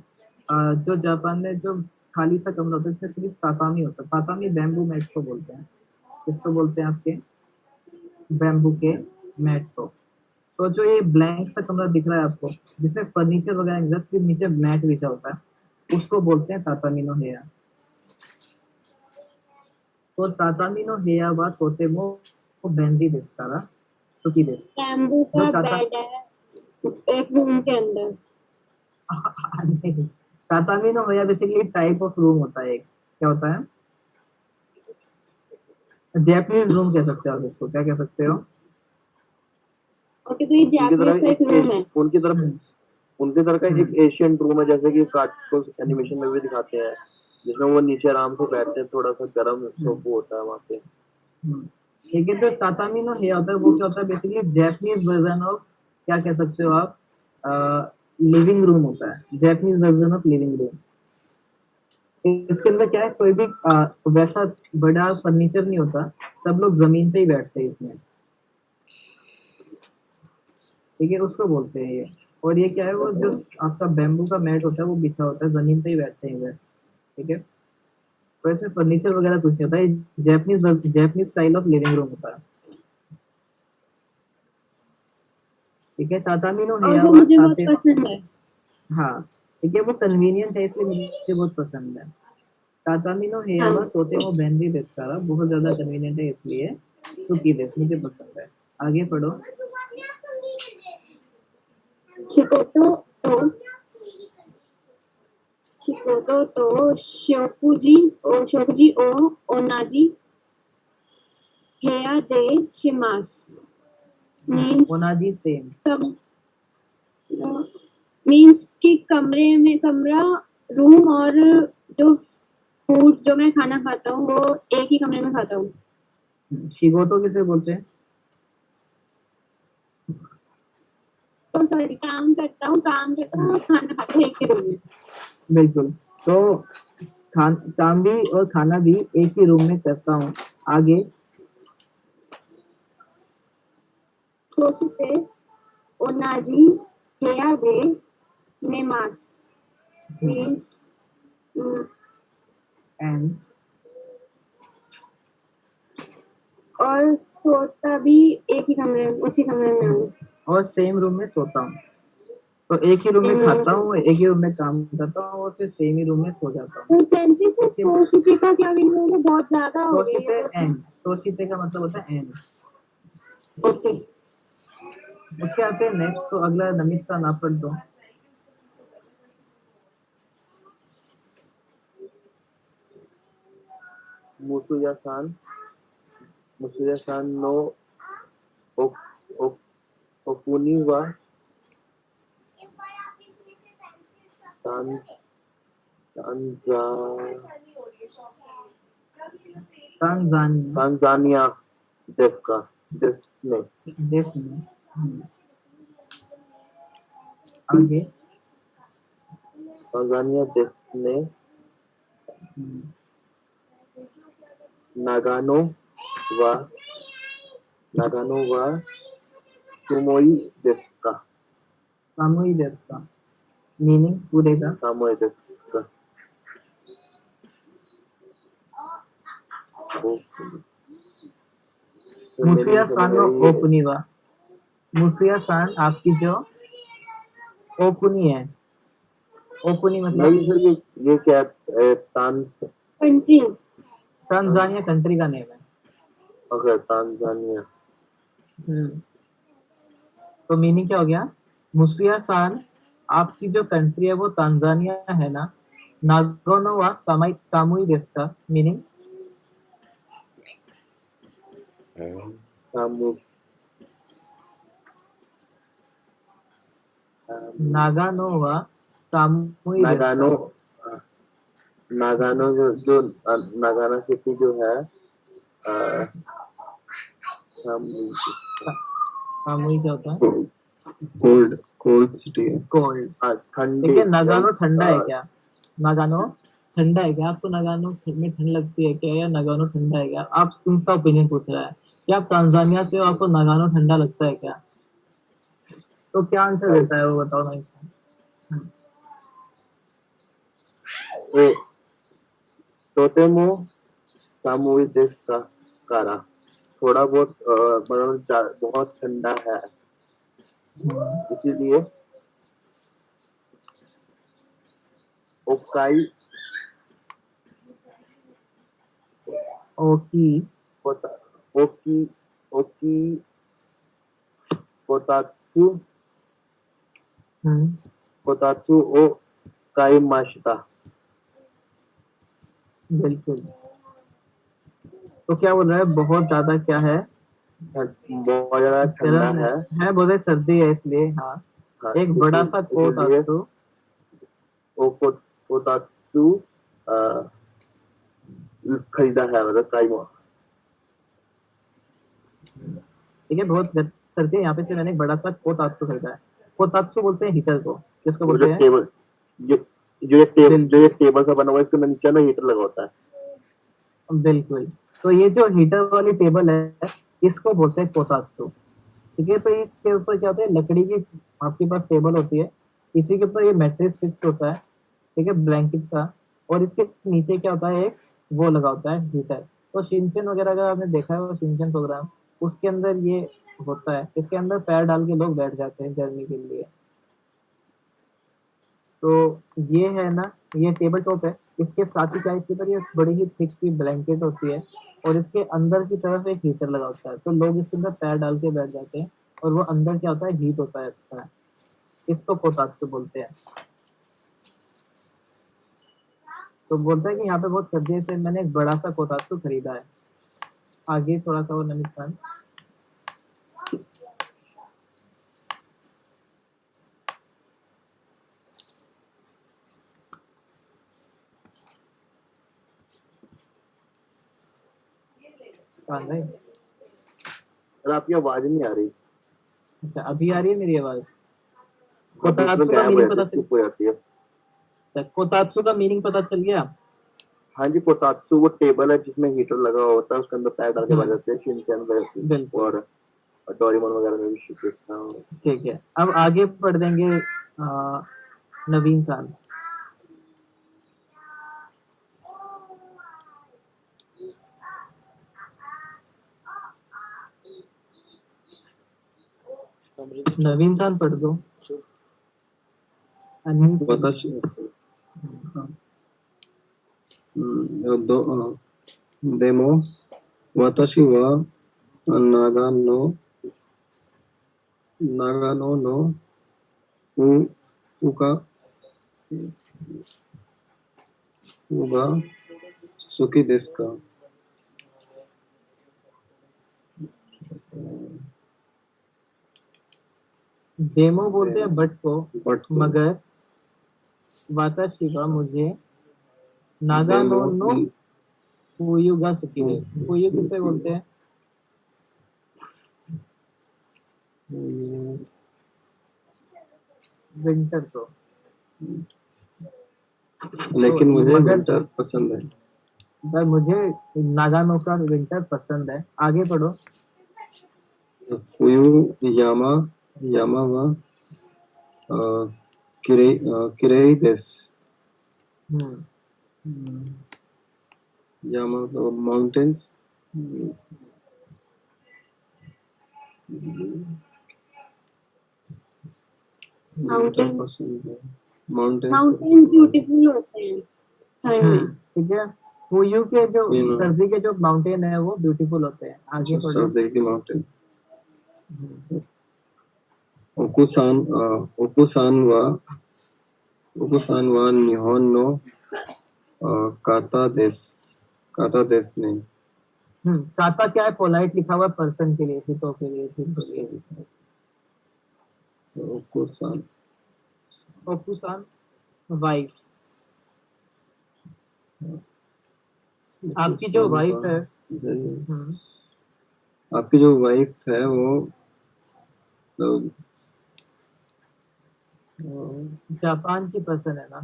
जो जापान में जो खाली सा कमरा होता है इसमें सिर्फ तातामी होता है। तातामी बैम्बू मैट को बोलते हैं। किसको बोलते हैं आपके? बैम्बू के मैट को। तो जो ये ब्लैंक सा कमरा दिख रहा है आपको, जिसमें फर्नीचर वगैरह नहीं, सिर्फ नीचे मैट बिछा होता है, उसको बोलते हैं तातामी नो हेया। तो तातामी नो हेया वा तोतेमो बेंदी देस्कारा सुकी देश। बैम्बू का बेड है एक रूम के अंदर। तातामी नो हेया बेसिकली टाइप ऑफ रूम होता है। एक क्या होता है? जैपनीज रूम कह सकते हो आप इसको, क्या कह सकते हो? ओके, तो ये जापानीज का एक रूम है। उनकी तरह का एक एशियन रूम है, जैसे कि कार्टून एनिमेशन में भी दिखाते हैं, जिसमें वो नीचे आराम से बैठते हैं, थोड़ा सा गर्म सोफा होता है वहाँ पे। ठीक है। तो तातामी नो हेया होता है, वो क्या होता है बेसिकली? जैपनीज वर्जन ऑफ, क्या कह सकते हो आप, लिविंग रूम होता है। Japanese version of living room. इसके अंदर क्या है, कोई भी वैसा बड़ा फर्नीचर नहीं होता, सब लोग जमीन पे ही बैठते हैं इसमें, ठीक है। उसको बोलते हैं ये। और ये क्या है, वो जो आपका बैम्बू का मैट होता है वो बिछा होता है, जमीन पे ही बैठते हैं इधर, ठीक है। तो इसमें फर्नीचर वगैरह कुछ नहीं होता है। Japanese style of living room होता है, ठीक है। तातामी नो हेया और वो मुझे बहुत पसंद है। हाँ, ठीक है, वो कन्वीनियंट है इसलिए मुझे बहुत पसंद है। तातामी नो हेया वा तोतेमो बेंदी देस्कारा बहुत ज्यादा कन्वीनियंट है इसलिए सुकी देश मुझे पसंद है। आगे पढ़ो। शिकोतो तो शोकुजी ओ ओनाजी हेया दे शिमास मींस ओनाजी सेम मींस कि कमरा रूम और जो फूड जो मैं खाना खाता हूँ वो एक ही कमरे में खाता हूँ। शिगोतो किसे बोलते हैं? तो सॉरी, काम करता हूँ और खाना खाता हूँ एक ही रूम में। बिल्कुल। तो काम भी और खाना भी एक ही रूम में करता हूँ। आगे। सोशुते ओनाजी हेया दे नेमास मींस एंड और सोता भी एक ही कमरे में, उसी कमरे में हूँ और सेम रूम में सोता हूँ। तो एक ही रूम में खाता हूँ, एक ही रूम में काम करता हूँ और फिर सेम ही रूम में सो जाता हूँ। तो सेंटेंस में सोशुते का क्या मीनिंग है? बहुत ज्यादा हो गई है। सोशिते का मतलब होता है एंड। ओके, उसके आते हैं नेक्स्ट। तो अगला नमिश का नाम पढ़ दो। मुसुया-सान नो ओकुनी वा तांजानिया देश में। आगे। तांजानिया देश ने नागानो व सुमोई देश का सामूई देश का मीनिंग पूरे का सामोई देश का मुसिया सान नो ओकुनिवा। मुसिया सान आपकी जो ओकुनी है, ओकुनी मतलब नहीं सर, ये क्या कंट्री तांजानिया कंट्री का नेम है। Okay, Tanzania. तो मीनिंग क्या हो गया? मुसिया सान आपकी जो कंट्री है वो तांजानिया है ना। नागोनो वा सामुई देश का मीनिंग सामु नागानो वा सामुई देश नागानो का नागानो जो नागाना सिटी जो है सामुई क्या होता है? कोल्ड सिटी है। कोल्ड। ठंडी। देखिए नागानो ठंडा है क्या? नागानो ठंडा है क्या? आपको नागानो में ठंड लगती है क्या, या नागानो ठंडा है क्या? आप उनका ओपिनियन पूछ रहा है कि आप तांजानिया से हो, आपको नागानो ठंडा लगता है क्या? तो क्या आंसर देता है वो बताओ ना इसका। तोतेमो सामुई देश का कारा थोड़ा बहुत मतलब बहुत ठंडा है, इसीलिए ओकाई ओकी ओकी ओकी कोतात्सु कोतात्सु ओ काई माशिता। बिल्कुल। तो क्या बोल रहा है? बहुत ज्यादा क्या है? बहुत ज्यादा ठंडा है। बोल रहे सर्दी है इसलिए। हाँ, एक बड़ा सा कोतात्सु कोतात्सु खरीदा है, मतलब काइमो। ठीक है, बहुत सर्दी है यहाँ पे, से मैंने एक बड़ा सा कोतात्सु खरीदा है। कोतात्सु बोलते हैं हीटर को। किसको बोलते हैं? टेबल जो ये टेबल सा बना हुआ है, इसके नीचे ना हीटर लगा होता है। बिल्कुल। तो ये जो हीटर वाली टेबल है इसको बोलते हैं कोतात्सु। ठीक है, तो इसके ऊपर क्या होता है? लकड़ी की आपके पास टेबल होती है, इसी के ऊपर ये मैट्रेस फिक्स्ड होता है, ठीक है, ब्लैंकेट सा। और इसके नीचे क्या होता है? एक वो लगा होता है हीटर। तो शिनचैन वगैरह अगर आपने देखा है वो शिनचैन प्रोग्राम, उसके अंदर ये होता है। इसके अंदर पैर डाल के लोग बैठ जाते हैं गर्मी के लिए। तो ये है ना, ये टेबल टॉप है। इसके साथ ही क्या, इसके ऊपर ये बड़ी ही थिक सी ब्लैंकेट होती है, और इसके अंदर की तरफ एक हीटर लगा होता है। तो लोग इसके अंदर पैर डाल के बैठ जाते हैं, और वो अंदर क्या होता है? हीट होता है अच्छा। इसको कोतात्सु बोलते हैं। तो बोलता है कि यहाँ पे बहुत सर्दी है, इसलिए मैंने एक बड़ा सा कोतात्सु खरीदा है। आगे थोड़ा सा और नमित खान। सर आपकी आवाज नहीं आ रही। अच्छा, अभी आ रही है मेरी आवाज? कोतात्सु का मीनिंग पता चल जाती है। कोतात्सु का मीनिंग पता चल गया? हाँ जी, कोतात्सु वो टेबल है जिसमें हीटर लगा होता है, उसके अंदर पैर डाल के बैठ जाते हैं। शिनचैन और डोरेमोन वगैरह में भी शिखता हूँ। ठीक है, अब आगे पढ़ देंगे नवीन साल। नवीन साल पढ़ दो। वताशी देमो वताशी वा नागानो नो उगा सुकी देश का। डेमो बोलते हैं बट को, मगर वाताशी वा मुझे नागानो नो फुयु गा सुकी देस। फुयु किसे बोलते हैं? विंटर को। लेकिन मुझे मगर- विंटर पसंद है. पर मुझे नागानो का विंटर पसंद है। आगे पढ़ो। फुयु यामा यामा वा किरेई देsu. यामा मतलब mountains. Mountains mountains mountains beautiful होते हैं ठंड में। ठीक है, फुयू के जो You know. सर्दी के जो माउंटेन है वो ब्यूटीफुल होते हैं। आगे पढ़ो। सर्दी की माउंटेन. ओकुसान ओकुसान वा निहोन नो काता देस ने. काता क्या है? पोलाइट लिखा हुआ पर्सन के लिए, हितो के लिए, जिनके लिए। ओकुसान ओकुसान वाइफ। आपकी जो वाइफ है, आपकी जो वाइफ है वो मतलब जापान की पर्सन है ना?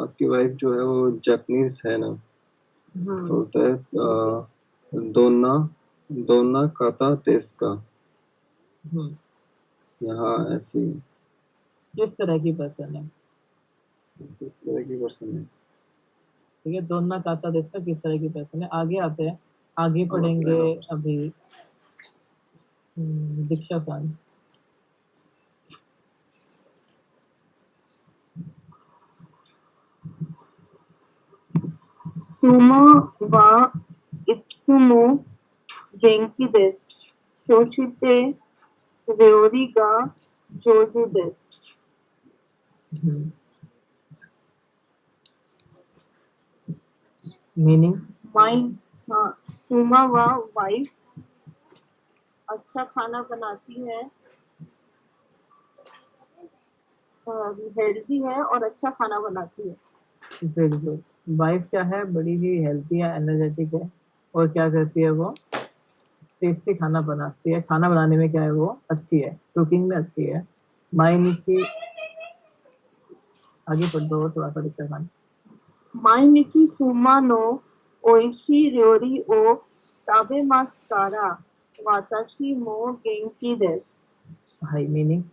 आपकी वाइफ जो है वो जापानीज है ना. तो होता है दोना काता देस का. यहाँ ऐसी किस तरह की पर्सन है? किस तरह की पर्सन है. ठीक है, दोनों काता देश का किस तरह की पर्सन है। आगे आते हैं, आगे पढ़ेंगे अभी। दीक्षा सान। सुमा वा इत्सुमो गेंकी देsu. शोशिते रेओरी गा जोजू देsu. मीनिंग? सुमा वा वाइफ अच्छा खाना बनाती है, हेल्दी है और अच्छा खाना बनाती है। Very good. वाइफ क्या है? बड़ी ही हेल्थी है, एनर्जेटिक है, और क्या करती है वो? टेस्टी खाना बनाती है। खाना बनाने में क्या है? वो अच्छी है, कुकिंग में अच्छी है। माइनिची, आगे पढ़ दो थोड़ा सा दिक्कत खान। माइनिची सुमा नो ओइशी रियोरी ओ ताबेमासु कारा वाताशी मो गेंकी देsu. हाई मीनिंग?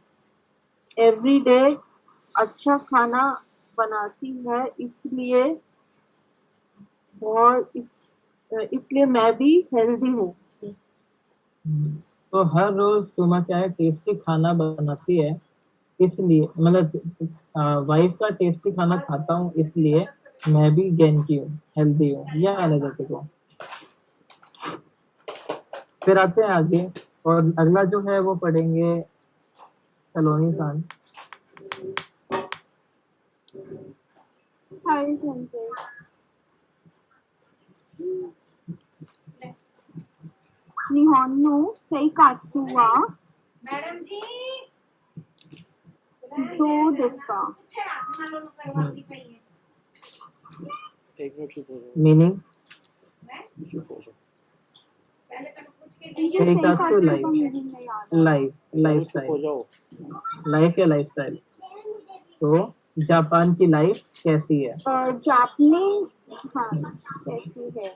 एवरी डे अच्छा खाना बनाती है, इसलिए मैं भी हेल्दी हूँ। तो हर रोज सुमा क्या है? टेस्टी खाना बनाती है, इसलिए मतलब वाइफ का टेस्टी खाना खाता हूँ इसलिए मैं भी गेंकी हूँ, हेल्दी हूँ या एनर्जेटिक हूँ। फिर आते हैं आगे, और अगला जो है वो पढ़ेंगे सलोनी सान। हाय संजय। निहोन नो सेइकात्सु वा मैडम जी दो देsu का. मीनिंग? पहले तक पूछ के सेइकात्सु लाइफ, लाइफ या लाइफस्टाइल। तो जापान की लाइफ कैसी है? जापानी कैसी है?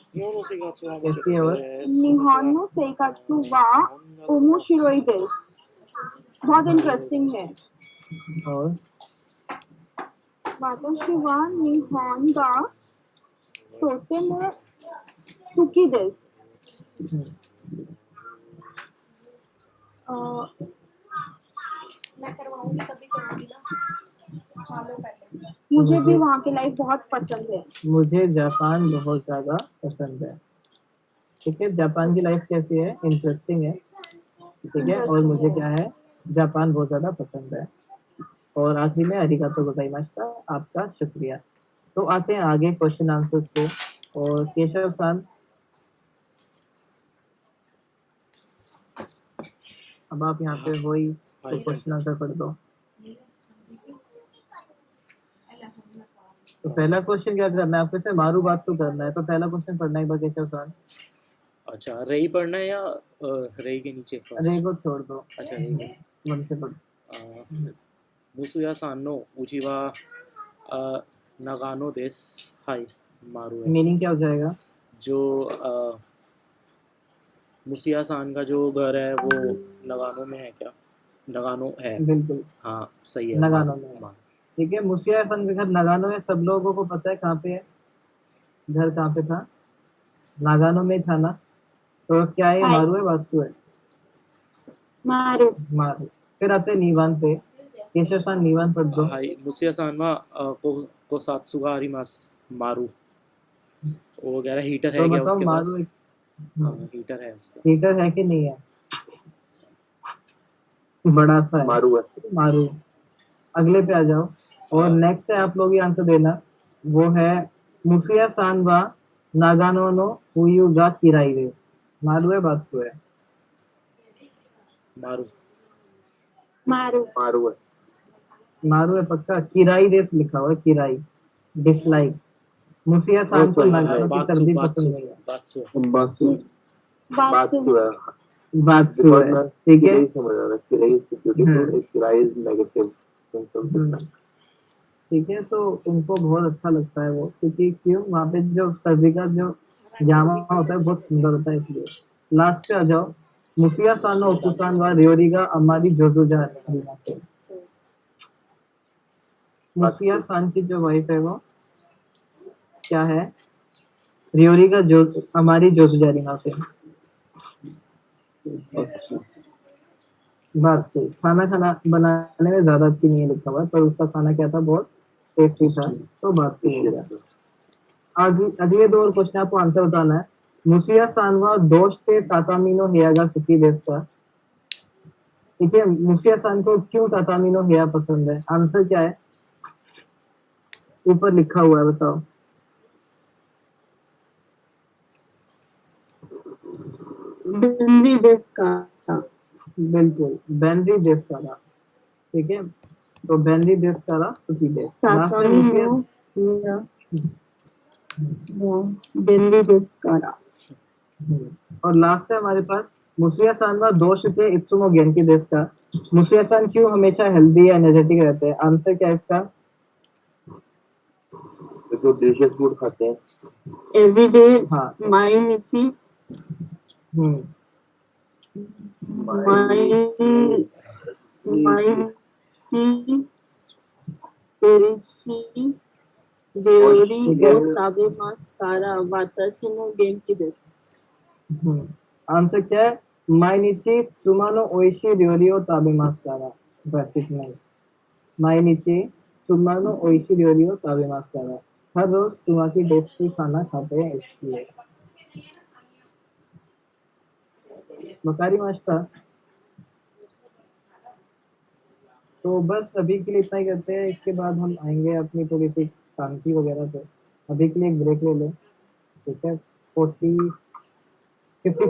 कैसी है? और निहोन नो सेइकात्सु वा ओमोशिरोई देsu. बहुत इंटरेस्टिंग है. और वाताशी वा निहोन गा तोतेमो सुकी देsu. मैं करवाऊंगी तभी करूंगी ना। खा लो पहले। मुझे भी वहाँ की लाइफ बहुत पसंद है. मुझे जापान बहुत ज्यादा पसंद है। ठीक है, जापान की लाइफ कैसी है? इंटरेस्टिंग है। ठीक है, और मुझे क्या है? जापान बहुत ज्यादा पसंद है। और आखिरी में अरिगातो गोजाइमाशिता, आपका शुक्रिया। तो आते हैं आगे क्वेश्चन आंसर्स को, और केशव सान अब आप यहाँ पे हो ही, तो क्वेश्चन आंसर पढ़ दो। तो पहला क्वेश्चन क्या करना है आपको? इसमें मारू बात तो करना है, तो पहला क्वेश्चन पढ़ना है एक बार केशव सान। अच्छा, रई पढ़ना है या रई के नीचे फर्स्ट? रई को छोड़ दो। अच्छा, रई को वन से पढ़ो। मुसुया सान नो उची वा नगानो देस हाई मारू है। मीनिंग क्या हो जाएगा? जो मुसिया सान का जो घर है वो नगानो में है क्या? नगानो है। बिल्कुल हाँ सही है। नगानो में है। ठीक है, मुसिया सान का घर नगानो में, सब लोगों को पता है कहाँ पे है घर, कहाँ पे था? नागानो में था ना। तो क्या है, हाय। मारू है बात्सु है? मारू मारू। फिर आते हैं नीवान पे। केशव सान नीवान पढ़ दो। हाई मुसिया सान वा को सात्सुगा आरिमास मारू। वो कह रहा है हीटर है तो क्या बताओ उसके पास? मारू हाँ हीटर है उसका। हीटर है कि नहीं है? बड़ा सा है। मारू है। मारू। अगले पे आ जाओ। और नेक्स्ट है, आप लोग ही आंसर देना। वो है मुसिया सान वा नागानो नो हुयु गा किराई देस। मारू है बात्सु है? मारू। मारू मारू है। मारू है पक्का? किराई देस लिखा हुआ है, किराई। डिसलाइक। मुसिया सान को नागानो की सर्दी पसंद नहीं है। बात्सु बासु बात्सु बात्सु है। बात्सु बिकॉज है। मैं ठीक है। किराई समझ रहा था, किराई इज ब्यूटीफुल, किराई इज नेगेटिव। ठीक है, तो उनको बहुत अच्छा लगता है वो, क्योंकि क्यों, वहाँ पे जो सर्दी का जो जामा होता है बहुत सुंदर होता है, इसलिए। लास्ट पे आ जाओ। मुसिया सान नो ओकुसान वा रियोरिगा अमारी जोजोजा से। मुसिया सान की जो वाइफ है वो क्या है? रियोरिगा जो हमारी जोजोजारिमा से। अच्छा बात से खाना खाना बनाने में ज्यादा अच्छी नहीं है लिखा हुआ, पर उसका खाना क्या था, बहुत टेस्टी था, तो बात से हो गया। अगले दो और क्वेश्चन आपको आंसर बताना है। मुसिया सानवा दोस्ते तातामिनो हेयागा सुखी देस्ता। ठीक है, मुसिया सान को क्यों तातामिनो हेया पसंद है? आंसर क्या है? ऊपर लिखा हुआ है, बताओ। बेनरी देश का। बिल्कुल, बेनरी देश का था। ठीक है, तो बेनरी देश का था सुखी देश। लास्ट में मुसिया बेनरी देश का। और लास्ट है हमारे पास मुसिया सान वा दोष थे इत्सुमो गेंकी देश का। मुसिया सान क्यों हमेशा हेल्दी या एनर्जेटिक रहते हैं? आंसर क्या है इसका? जो डिलीशियस फूड खाते हैं। एवरीडे हाँ। माइनिची माइनिची पेरिशी देओरी ठीक ओ ताबेमास कारा वाताशी नो गेंकी देश। आंसर क्या है? माइनिची सुमानो ओइशी रियोरियो ताबेमास्कारा। बस इतना ही। माइनिची सुमानो ओइशी रियोरियो ताबेमास्कारा। हर रोज सुबह की टेस्टी खाना खाते हैं, इसलिए। मकारी मास्टर। तो बस अभी के लिए इतना ही करते हैं, इसके बाद हम आएंगे अपनी थोड़ी सी शांति वगैरह पे। अभी के लिए एक ब्रेक ले लो। ठीक है, 50